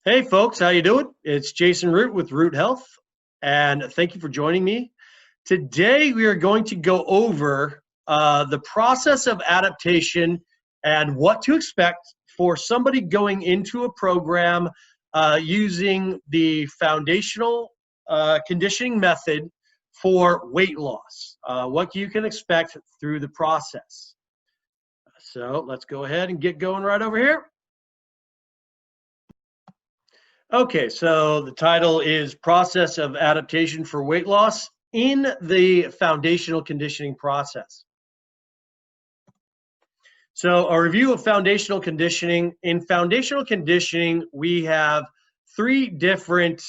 Hey folks, how you doing? It's Jason Root with Root Health, and thank you for joining me. Today we are going to go over the process of adaptation and what to expect for somebody going into a program using the foundational conditioning method for weight loss. What you can expect through the process. So let's go ahead and get going right over here. Okay, so the title is Process of Adaptation for Weight Loss in the Foundational Conditioning Process. So a review of foundational conditioning. In foundational conditioning, we have three different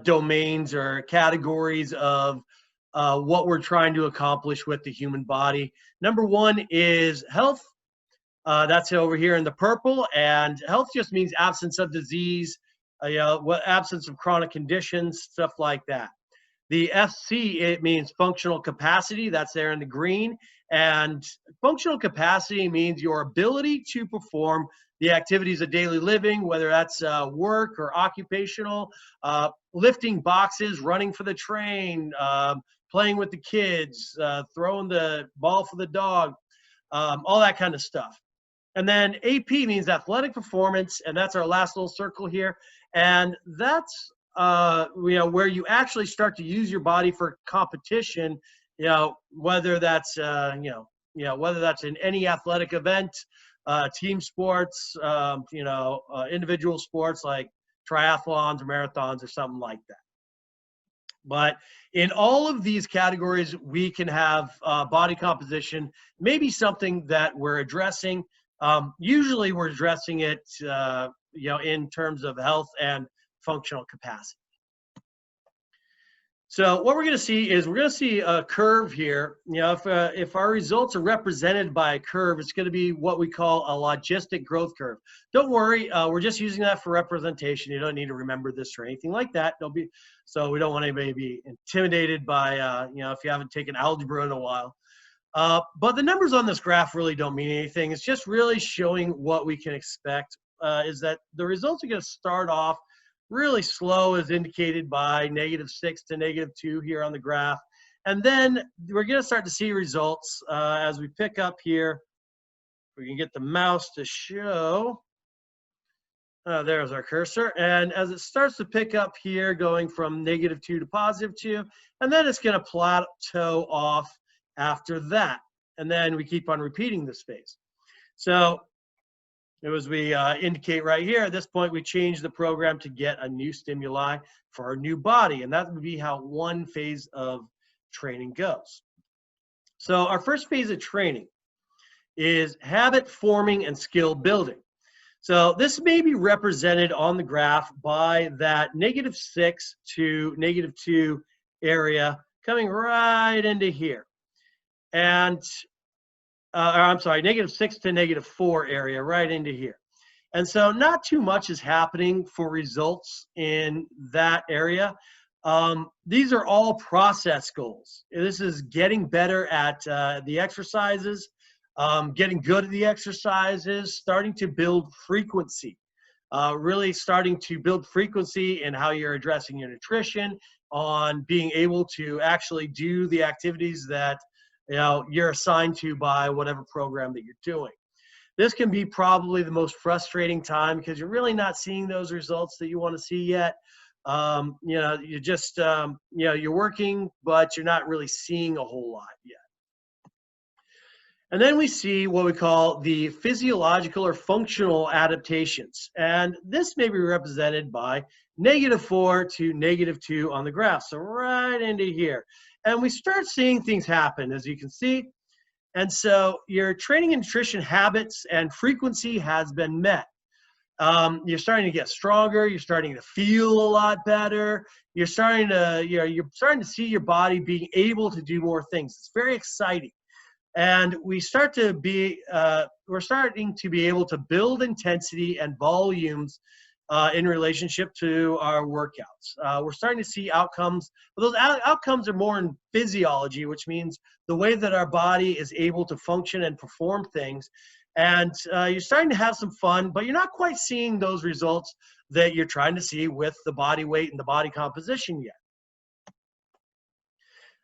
domains or categories of what we're trying to accomplish with the human body. Number one is health. That's over here in the purple, and health just means absence of disease, absence of chronic conditions, stuff like that. The FC, it means functional capacity. That's there in the green. And functional capacity means your ability to perform the activities of daily living, whether that's work or occupational, lifting boxes, running for the train, playing with the kids, throwing the ball for the dog, all that kind of stuff. And then AP means athletic performance, and that's our last little circle here. And that's where you actually start to use your body for competition. Whether that's whether that's in any athletic event, team sports, individual sports like triathlons or marathons or something like that. But in all of these categories, we can have body composition, maybe something that we're addressing. Usually we're addressing it, in terms of health and functional capacity. So what we're going to see is we're going to see a curve here. If our results are represented by a curve, it's going to be what we call a logistic growth curve. Don't worry, we're just using that for representation. You don't need to remember this or anything like that. So we don't want anybody to be intimidated by, if you haven't taken algebra in a while. But the numbers on this graph really don't mean anything. It's just really showing what we can expect, is that the results are going to start off really slow, as indicated by -6 to -2 here on the graph. And then we're going to start to see results as we pick up here. We can get the mouse to show. There's our cursor. And as it starts to pick up here, going from -2 to +2, and then it's going to plateau off after that. And then we keep on repeating this phase. So as we indicate right here, at this point, we change the program to get a new stimuli for our new body. And that would be how one phase of training goes. So our first phase of training is habit forming and skill building. So this may be represented on the graph by that -6 to -2 area coming right into here. And I'm sorry, -6 to -4 area right into here. And so not too much is happening for results in that area. These are all process goals. This is getting better at the exercises, getting good at the exercises, starting to build frequency, really starting to build frequency in how you're addressing your nutrition, on being able to actually do the activities that you're assigned to by whatever program that you're doing. This can be probably the most frustrating time because you're really not seeing those results that you want to see yet. You just, you're working, but you're not really seeing a whole lot yet. And then we see what we call the physiological or functional adaptations. And this may be represented by -4 to -2 on the graph. So right into here. And we start seeing things happen, as you can see. And so your training and nutrition habits and frequency has been met. You're starting to get stronger. You're starting to feel a lot better. You're starting to see your body being able to do more things. It's very exciting. And we're starting to be able to build intensity and volumes in relationship to our workouts. We're starting to see outcomes, but those outcomes are more in physiology, which means the way that our body is able to function and perform things. And you're starting to have some fun, but you're not quite seeing those results that you're trying to see with the body weight and the body composition yet.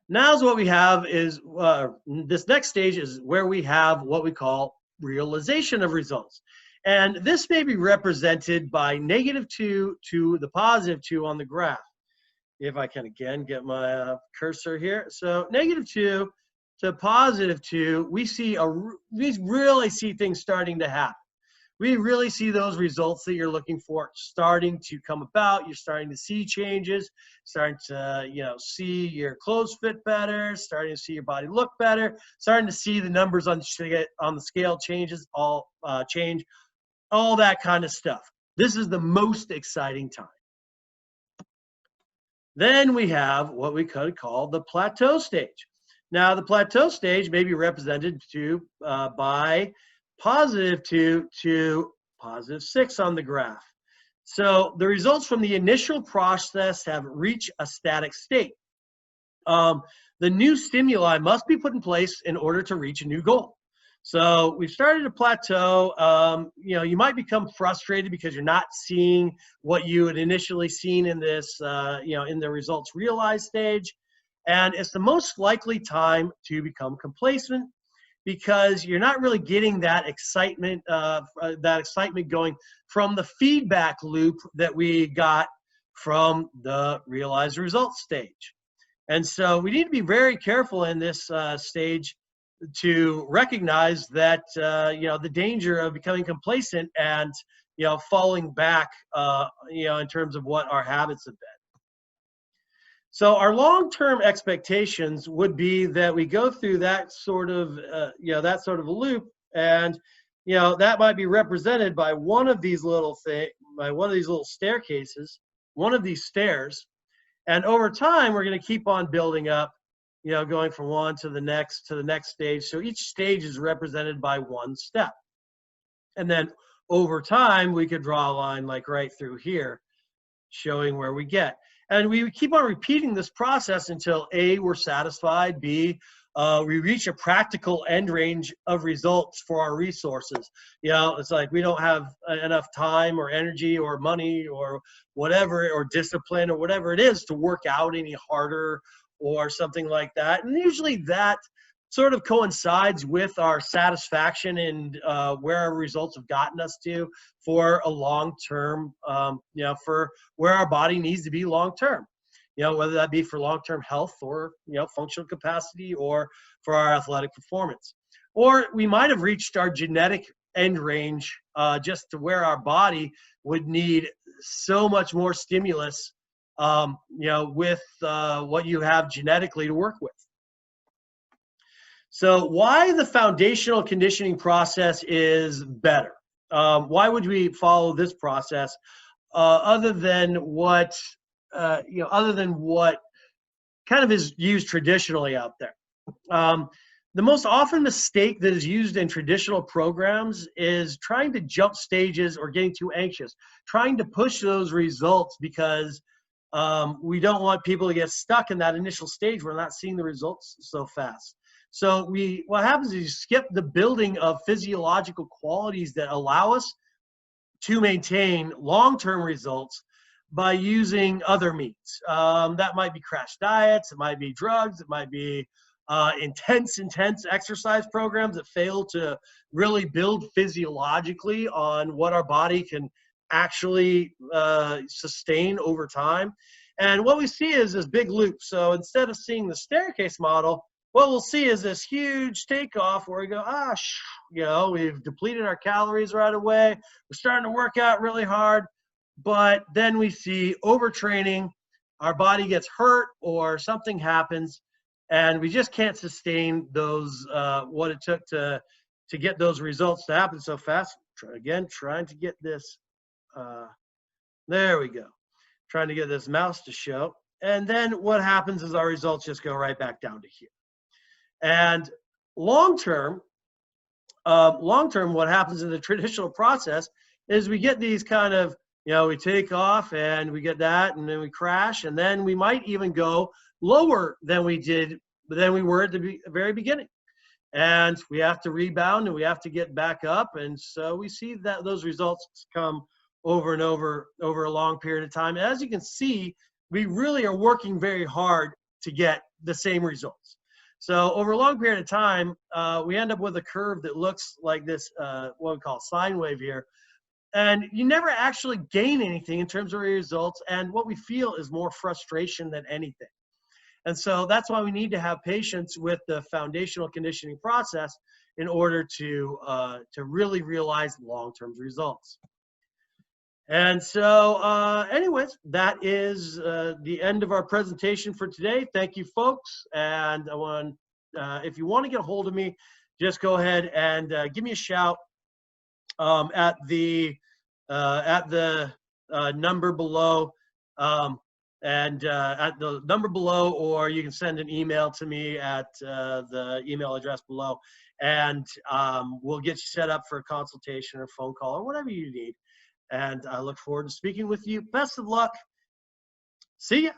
Now's what we have is this next stage is where we have what we call realization of results. And this may be represented by -2 to the +2 on the graph. If I can again get my cursor here. So -2 to +2, we really see things starting to happen. We really see those results that you're looking for starting to come about. You're starting to see changes, starting to, see your clothes fit better, starting to see your body look better, starting to see the numbers on the scale changes, change, all that kind of stuff. This is the most exciting time. Then we have what we could call the plateau stage. Now, the plateau stage may be represented by +2 to +6 on the graph. So the results from the initial process have reached a static state. The new stimuli must be put in place in order to reach a new goal. So we've started a plateau. You might become frustrated because you're not seeing what you had initially seen in this, in the results realized stage. And it's the most likely time to become complacent because you're not really getting that excitement going from the feedback loop that we got from the realized results stage. And so we need to be very careful in this stage to recognize that the danger of becoming complacent and falling back in terms of what our habits have been. So our long-term expectations would be that we go through that sort of a loop, and that might be represented by one of these little staircases, one of these stairs, and over time we're going to keep on building up, going from one to the next stage. So each stage is represented by one step. And then over time, we could draw a line like right through here, showing where we get. And we keep on repeating this process until A, we're satisfied, B, we reach a practical end range of results for our resources. It's like we don't have enough time or energy or money or whatever, or discipline or whatever it is to work out any harder or something like that. And usually that sort of coincides with our satisfaction and where our results have gotten us to for a long-term, for where our body needs to be long-term, whether that be for long-term health or, functional capacity or for our athletic performance. Or we might have reached our genetic end range just to where our body would need so much more stimulus, with what you have genetically to work with. So why the foundational conditioning process is better? Why would we follow this process other than what kind of is used traditionally out there? The most often mistake that is used in traditional programs is trying to jump stages or getting too anxious, trying to push those results because we don't want people to get stuck in that initial stage. We're not seeing the results so fast. So what happens is you skip the building of physiological qualities that allow us to maintain long-term results by using other means. That might be crash diets, it might be drugs, it might be intense exercise programs that fail to really build physiologically on what our body can actually sustain over time. And what we see is this big loop. So instead of seeing the staircase model, what we'll see is this huge takeoff where we go, we've depleted our calories right away. We're starting to work out really hard, but then we see overtraining, our body gets hurt or something happens, and we just can't sustain those, what it took to get those results to happen so fast. Trying to get this, there we go. Trying to get this mouse to show. And then what happens is our results just go right back down to here. And long-term, what happens in the traditional process is we get these kind of, we take off and we get that, and then we crash, and then we might even go lower than we were at the very beginning. and we have to rebound and we have to get back up. And so we see that those results come over and over a long period of time. As you can see, we really are working very hard to get the same results. So over a long period of time, we end up with a curve that looks like this, what we call sine wave here. And you never actually gain anything in terms of results. And what we feel is more frustration than anything. And so that's why we need to have patience with the foundational conditioning process in order to really realize long-term results. And so anyways, that is the end of our presentation for today. Thank you, folks. And I want, if you want to get a hold of me, just go ahead and give me a shout at the number below. At the number below, or you can send an email to me at the email address below, and we'll get you set up for a consultation or phone call or whatever you need. And I look forward to speaking with you. Best of luck. See ya.